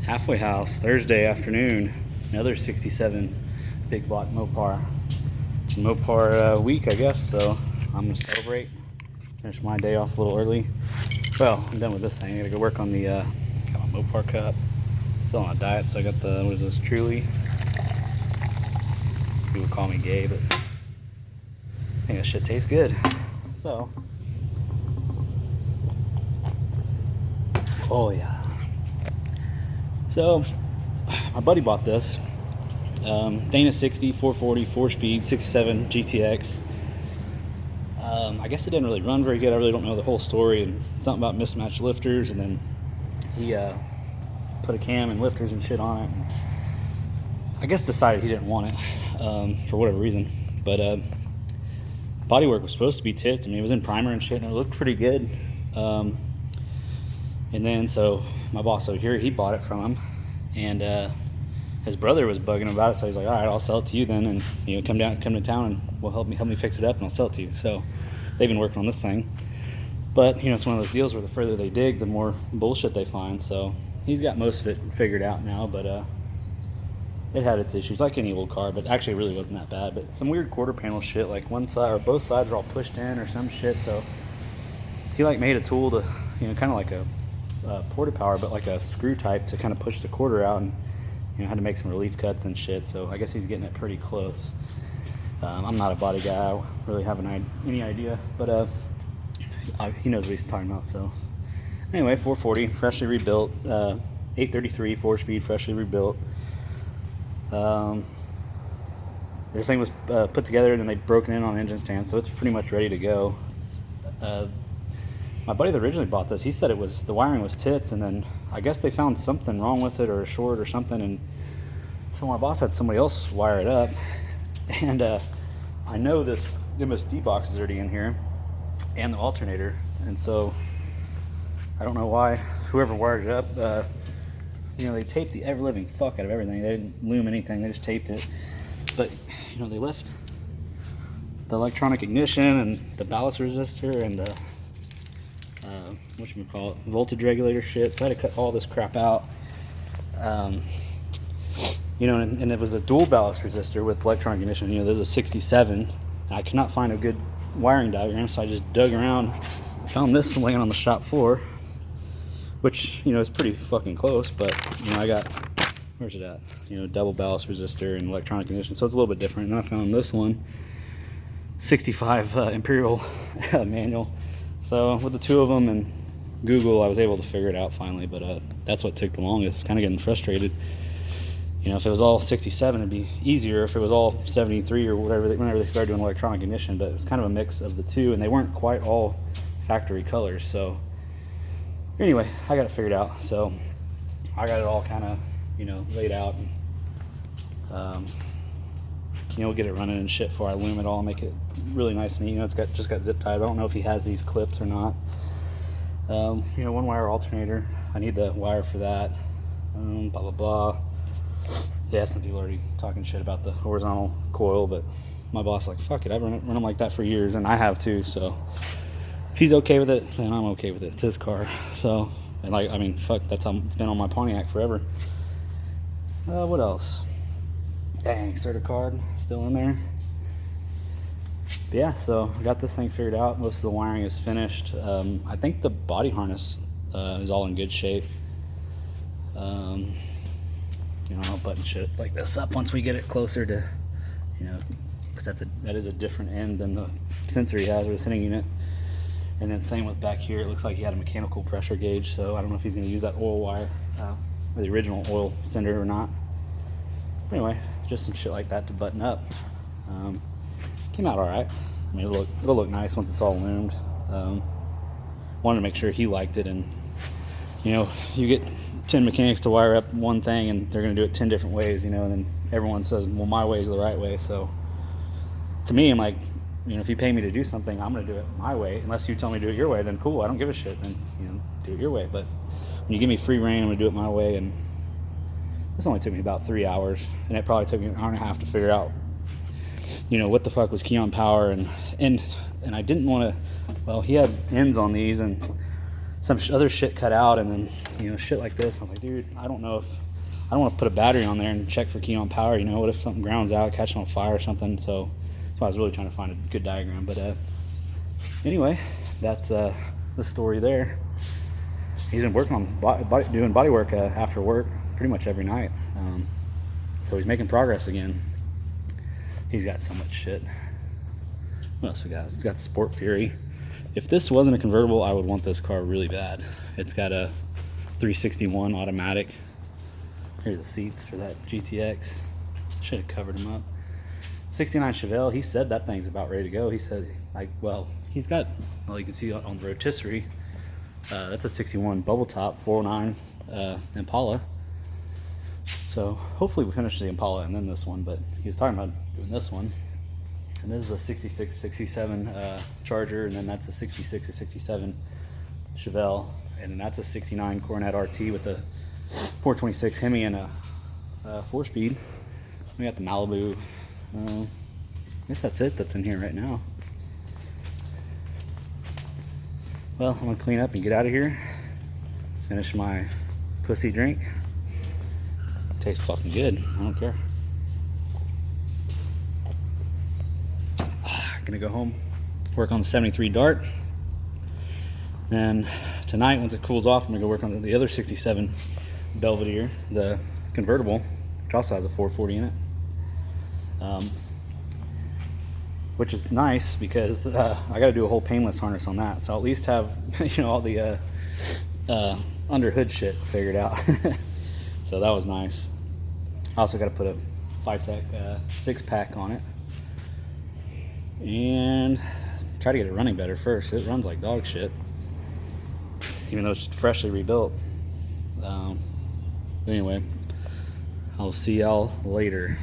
Halfway House, Thursday afternoon, another 67 big block Mopar. It's a Mopar week, I guess, so I'm gonna celebrate. Finish my day off a little early. Well, I'm done with this thing. I gotta go work on the got my Mopar cup. Still on a diet, so I got the, what is this, Truly? People call me gay, but I think that shit tastes good. So, oh yeah. So, my buddy bought this Dana 60, 440, 4-speed, 67 GTX. I guess it didn't really run very good. I really don't know the whole story, and something about mismatched lifters, and then he put a cam and lifters and shit on it, and I guess decided he didn't want it for whatever reason. But bodywork was supposed to be tits. I mean, it was in primer and shit, and it looked pretty good. And then, so my boss over here, he bought it from him, and his brother was bugging about it, so he's like, all right, I'll sell it to you then, and come to town, and we'll help me fix it up, and I'll sell it to you. So they've been working on this thing, but it's one of those deals where the further they dig, the more bullshit they find. So he's got most of it figured out now, but it had its issues, like any old car, but actually it really wasn't that bad. But some weird quarter panel shit, like one side or both sides are all pushed in or some shit. So he made a tool to, kind of like a porta power, but like a screw type to kind of push the quarter out, and had to make some relief cuts and shit. So I guess he's getting it pretty close. I'm not a body guy. I don't really have any idea, but he knows what he's talking about. So anyway, 440, freshly rebuilt, 833, 4-speed, freshly rebuilt. This thing was put together, and then they'd broken in on engine stands, so it's pretty much ready to go. My buddy that originally bought this, he said the wiring was tits, and then I guess they found something wrong with it, or a short or something, and so my boss had somebody else wire it up. And I know this MSD box is already in here, and the alternator, and so I don't know why whoever wired it up, they taped the ever-living fuck out of everything. They didn't loom anything, they just taped it. But they left the electronic ignition and the ballast resistor and the voltage regulator shit. So I had to cut all this crap out. And it was a dual ballast resistor with electronic ignition. There's a 67. I could not find a good wiring diagram, so I just dug around. Found this laying on the shop floor, which is pretty fucking close. But I got, where's it at? Double ballast resistor and electronic ignition, so it's a little bit different. And then I found this one, 65 Imperial manual. So with the two of them and Google, I was able to figure it out finally. But that's what took the longest. Kind of getting frustrated. If it was all 67, it'd be easier. If it was all 73 or whatever, whenever they started doing electronic ignition, but it was kind of a mix of the two, and they weren't quite all factory colors. So anyway, I got it figured out. So I got it all kind of, laid out, and we'll get it running and shit before I loom it all, make it really nice and neat. It's just got zip ties. I don't know if he has these clips or not. One wire alternator. I need the wire for that. Blah blah blah. Yeah, some people are already talking shit about the horizontal coil, but my boss like, fuck it, I've run them like that for years, and I have too. So if he's okay with it, then I'm okay with it. It's his car. So, and fuck, that's how it's been on my Pontiac forever. What else? Dang, Certicard still in there. But yeah, so I got this thing figured out. Most of the wiring is finished. I think the body harness is all in good shape. I'll button shit like this up once we get it closer to, because that is a different end than the sensor he has, or the sending unit. And then same with back here. It looks like he had a mechanical pressure gauge, so I don't know if he's going to use that oil wire, or the original oil sender or not. Anyway, just some shit like that to button up. Came out all right. I mean, it'll look nice once it's all loomed. Wanted to make sure he liked it, and you get 10 mechanics to wire up one thing, and they're going to do it 10 different ways, and then everyone says, well, my way is the right way. So to me, I'm like, if you pay me to do something, I'm going to do it my way. Unless you tell me to do it your way, then cool, I don't give a shit. Then do it your way. But when you give me free reign, I'm going to do it my way. And this only took me about 3 hours, and it probably took me an hour and a half to figure out what the fuck was key on power, and I didn't want to. Well, he had ends on these, and some other shit cut out, and then, you know, shit like this. I was like, dude, I don't know if I don't want to put a battery on there and check for key on power. You know, what if something grounds out, catching on fire or something? So I was really trying to find a good diagram. But anyway, that's the story there. He's been working on doing body work after work pretty much every night. So he's making progress again. He's got so much shit. What else we got? It's got the Sport Fury. If this wasn't a convertible, I would want this car really bad. It's got a 361 automatic. Here are the seats for that GTX. Should have covered them up. 69 Chevelle. He said that thing's about ready to go. He said, like, well, he's got, well, you can see on the rotisserie, that's a 61 bubble top 409 Impala. So hopefully we finish the Impala and then this one, but he was talking about doing this one. And this is a 66 or 67 Charger, and then that's a 66 or 67 Chevelle, and then that's a 69 Coronet RT with a 426 Hemi and a 4-speed. We got the Malibu. I guess that's it that's in here right now. Well, I'm gonna clean up and get out of here. Finish my pussy drink. Tastes fucking good. I don't care. Gonna go home, work on the 73 Dart. Then tonight, once it cools off, I'm gonna go work on the other 67 Belvedere, the convertible, which also has a 440 in it. Which is nice because I got to do a whole painless harness on that, so I'll at least have, you know, all the under hood shit figured out. So that was nice. I also got to put a Tech 6-pack on it and try to get it running better first. It runs like dog shit, even though it's freshly rebuilt. But anyway, I'll see y'all later.